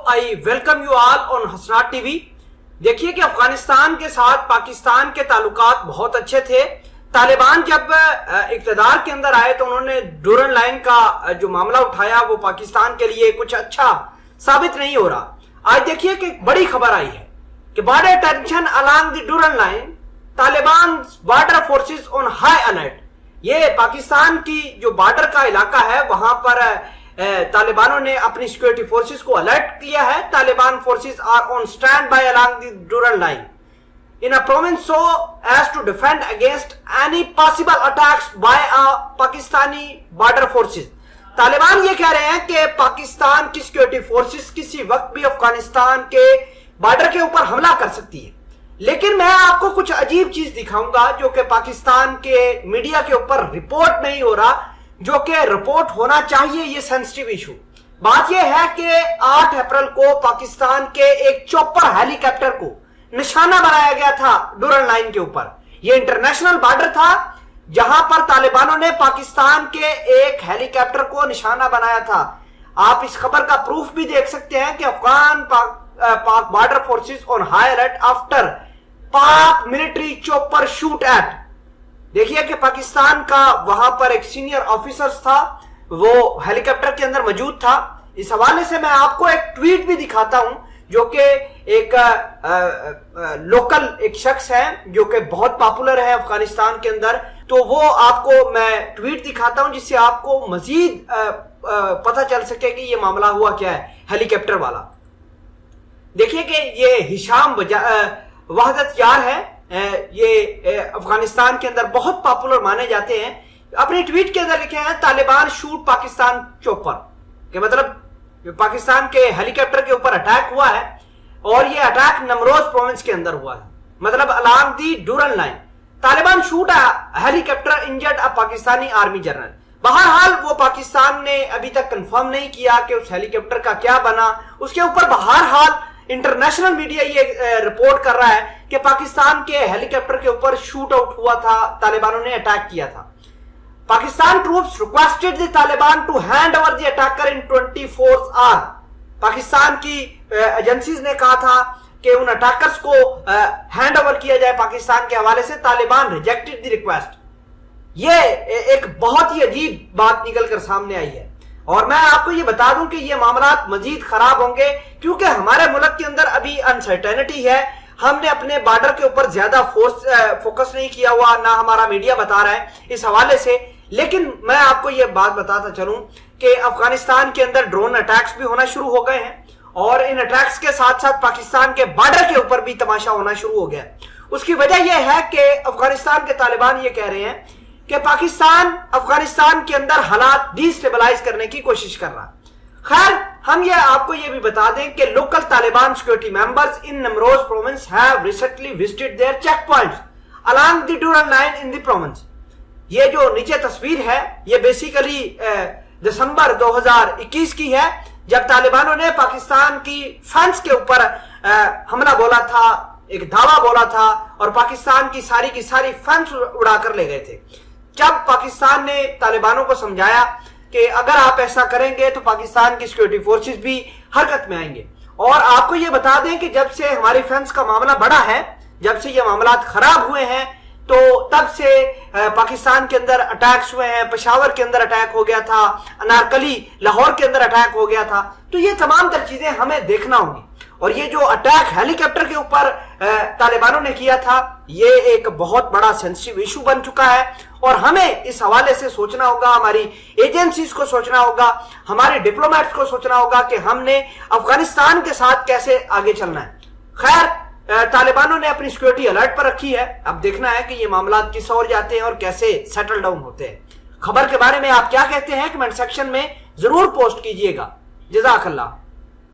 I welcome you all on Hasnat TV. देखिए कि अफगानिस्तान के साथ पाकिस्तान के ताल्लुकात बहुत अच्छे थे। तालिबान जब इक़्तिदार के अंदर आए तो उन्होंने डूरन लाइन का जो मामला उठाया वो पाकिस्तान के लिए कुछ अच्छा साबित नहीं हो रहा। आज देखिए कि बड़ी खबर आई है कि border tension along the Durand line, Taliban border forces on high alert. ये पाकिस्तान की जो बॉर्डर का इलाका है वहां पर तालिबानों ने अपनी सिक्योरिटी फोर्सेस को अलर्ट किया है। Taliban forces are on stand by along the Durand line in a province so as to defend against any possible attacks by a Pakistani border forces। Taliban ये कह रहे हैं कि पाकिस्तान की सिक्योरिटी फोर्सेस किसी वक्त भी अफगानिस्तान के बॉर्डर के ऊपर हमला कर सकती है। लेकिन मैं आपको कुछ अजीब चीज दिखाऊंगा जो कि पाकिस्तान के मीडिया के ऊपर रिपोर्ट नहीं हो रहा, जो कि रिपोर्ट होना चाहिए। ये सेंसिटिव इशू बात यह है कि 8 अप्रैल को पाकिस्तान के एक चॉपर हेलीकॉप्टर को निशाना बनाया गया था डूरन लाइन के ऊपर। यह इंटरनेशनल बॉर्डर था जहां पर तालिबानों ने पाकिस्तान के एक हेलीकॉप्टर को निशाना बनाया था। आप इस खबर का प्रूफ भी देख सकते हैं कि अफगान पाक border forces on high alert after पाक मिलिट्री चॉपर शूट एट। देखिए कि पाकिस्तान का वहां पर एक सीनियर ऑफिसर था, वो हेलीकॉप्टर के अंदर मौजूद था। इस हवाले से मैं आपको एक ट्वीट भी दिखाता हूं जो कि एक लोकल एक शख्स है जो कि बहुत पॉपुलर है अफगानिस्तान के अंदर। तो वो आपको मैं ट्वीट दिखाता हूं जिससे आपको मजीद पता चल सके कि ये मामला हुआ क्या है हेलीकॉप्टर वाला। देखिए कि ये हिशाम वहदत यार है, ये अफगानिस्तान के अंदर बहुत पॉपुलर माने जाते हैं। अपने ट्वीट के अंदर लिखे हैं तालिबान शूट पाकिस्तान चॉपर, के मतलब पाकिस्तान के हेलीकॉप्टर के ऊपर अटैक हुआ है और ये अटैक नमरोज प्रोविंस के अंदर हुआ है, मतलब along the Durand line. Taliban shoot helicopter injured a Pakistani army general. बहरहाल वो पाकिस्तान ने अभी तक कंफर्म नहीं किया कि उस हेलीकॉप्टर का क्या बना। उसके ऊपर बहरहाल इंटरनेशनल मीडिया ये रिपोर्ट कर रहा है कि पाकिस्तान के हेलीकॉप्टर के ऊपर शूट आउट हुआ था, तालिबानों ने अटैक किया था। Pakistan troops requested the Taliban to hand over the attacker in 24 hour. Pakistan की एजेंसीज ने कहा था कि उन अटैकर्स को हैंड ओवर किया जाए पाकिस्तान के हवाले से। Taliban rejected the request. ये एक बहुत ही अजीब बात निकल कर सामने आई है और मैं आपको ये बता दूं कि ये मामला मजीद खराब होंगे क्योंकि हमारे मुल्क के अंदर अभी अनसर्टेनिटी है। हमने अपने बॉर्डर के ऊपर ज्यादा फोकस नहीं किया हुआ, ना हमारा मीडिया बता रहा है इस हवाले से। लेकिन मैं आपको ये बात बताता चलूं कि अफगानिस्तान के अंदर ड्रोन अटैक्स भी होना शुरू हो गए हैं और इन अटैक्स के साथ साथ पाकिस्तान के बॉर्डर के ऊपर भी तमाशा होना शुरू हो गया। उसकी वजह यह है कि अफगानिस्तान के तालिबान ये कह रहे हैं कि पाकिस्तान अफगानिस्तान के अंदर हालात डिस्टेबलाइज करने की कोशिश कर रहा है। खैर, हम ये आपको ये भी बता दें कि local Taliban security members in Nimroz province have recently visited their check points along the Durand line in the province. ये जो नीचे तस्वीर है ये बेसिकली दिसंबर 2021 की है, जब तालिबानों ने पाकिस्तान की फेंस के ऊपर हमला बोला था, एक धावा बोला था और पाकिस्तान की सारी फेंस उड़ाकर ले गए थे। जब पाकिस्तान ने तालिबानों को समझाया कि अगर आप ऐसा करेंगे तो पाकिस्तान की सिक्योरिटी फोर्सेस भी हरकत में आएंगे। और आपको ये बता दें कि जब से हमारी फेंस का मामला बढ़ा है, जब से ये मामला खराब हुए हैं, तो तब से पाकिस्तान के अंदर अटैक्स हुए हैं। पेशावर के अंदर अटैक हो गया था, अनारकली लाहौर के अंदर अटैक हो गया था। तो ये तमाम तर चीजें हमें देखना होंगी। और ये जो अटैक हेलीकॉप्टर के ऊपर तालिबानों ने किया था ये एक बहुत बड़ा सेंसिटिव इशू बन चुका है और हमें इस हवाले से सोचना होगा, हमारी एजेंसीज को सोचना होगा, हमारे डिप्लोमेट्स को सोचना होगा कि हमने अफगानिस्तान के साथ कैसे आगे चलना है। खैर, तालिबानों ने अपनी सिक्योरिटी अलर्ट पर रखी है। अब देखना है कि ये मामला किस ओर जाते हैं और कैसे सेटल डाउन होते हैं। खबर के बारे में आप क्या कहते हैं कमेंट सेक्शन में जरूर पोस्ट कीजिएगा। जज़ाकल्लाह।